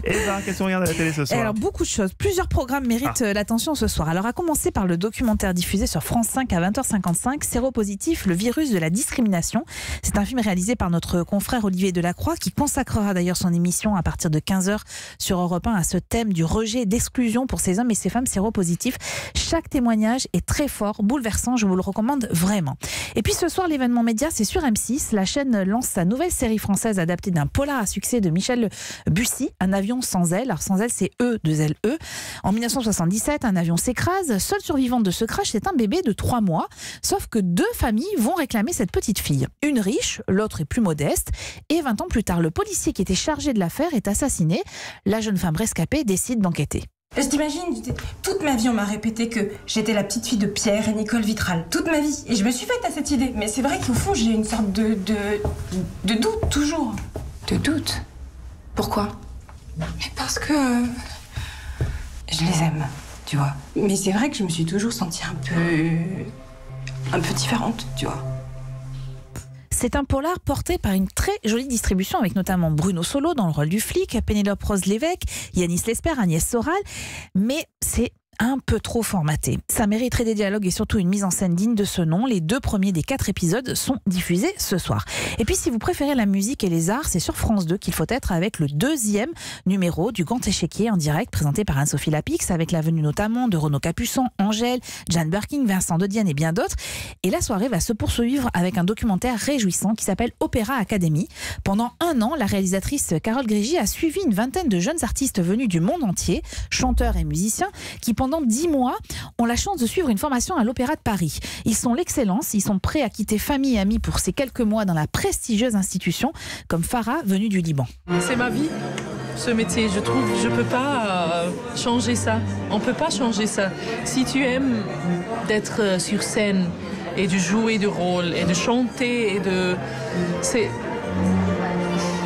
Eva, qu'est-ce qu'on regarde à la télé ce soir? Alors, beaucoup de choses. Plusieurs programmes méritent l'attention ce soir. Alors, à commencer par le documentaire diffusé sur France 5 à 20h55, Séropositif, le virus de la discrimination. C'est un film réalisé par notre confrère Olivier Delacroix qui consacrera d'ailleurs son émission à partir de 15h sur Europe 1 à ce thème du rejet et d'exclusion pour ces hommes et ces femmes séropositifs. Chaque témoignage est très fort, bouleversant, je vous le recommande vraiment. Et puis ce soir, l'événement média, c'est sur M6. La chaîne lance sa nouvelle série française adaptée d'un polar à succès de Michel Bussy, Un avion sans aile. Alors sans aile, c'est E2LE. En 1977, un avion s'écrase. Seule survivante de ce crash, c'est un bébé de 3 mois. Sauf que 2 familles vont réclamer cette petite fille. Une riche, l'autre est plus modeste. Et 20 ans plus tard, le policier qui était chargé de l'affaire est assassiné. La jeune femme rescapée décide d'enquêter. Je t'imagine, toute ma vie on m'a répété que j'étais la petite fille de Pierre et Nicole Vitral, toute ma vie. Et je me suis faite à cette idée. Mais c'est vrai qu'au fond j'ai une sorte de doute toujours. De doute? Pourquoi? Mais parce que je les aime, tu vois. Mais c'est vrai que je me suis toujours sentie un peu différente, tu vois. C'est un polar porté par une très jolie distribution avec notamment Bruno Solo dans le rôle du flic, Pénélope Rose Lévesque, Yanis Lesper, Agnès Soral. Mais c'est un peu trop formaté. Ça mériterait des dialogues et surtout une mise en scène digne de ce nom. Les 2 premiers des 4 épisodes sont diffusés ce soir. Et puis si vous préférez la musique et les arts, c'est sur France 2 qu'il faut être avec le 2e numéro du Grand Échiquier en direct présenté par Anne-Sophie Lapix avec la venue notamment de Renaud Capuçon, Angèle, Jeanne Birkin, Vincent de Dienne et bien d'autres. Et la soirée va se poursuivre avec un documentaire réjouissant qui s'appelle Opéra Academy. Pendant 1 an, la réalisatrice Carole Grigi a suivi une vingtaine de jeunes artistes venus du monde entier, chanteurs et musiciens, qui pendant 10 mois ont la chance de suivre une formation à l'Opéra de Paris. Ils sont l'excellence, ils sont prêts à quitter famille et amis pour ces quelques mois dans la prestigieuse institution, comme Farah, venue du Liban. C'est ma vie, ce métier. Je trouve, je peux pas changer ça. On peut pas changer ça. Si tu aimes d'être sur scène et de jouer du rôle et de chanter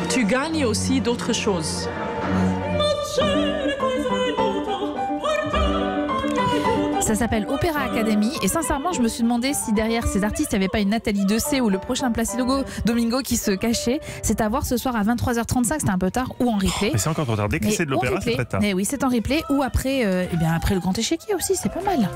tu gagnes aussi d'autres choses. Ça s'appelle Opéra Academy et sincèrement je me suis demandé si derrière ces artistes il n'y avait pas une Nathalie Dessay ou le prochain Placido Domingo qui se cachait. C'est à voir ce soir à 23h35, c'était un peu tard, ou en replay. Mais c'est encore trop tard, dès que c'est de l'opéra c'est très tard. Mais oui, c'est en replay ou après, après le Grand Échiquier aussi, c'est pas mal.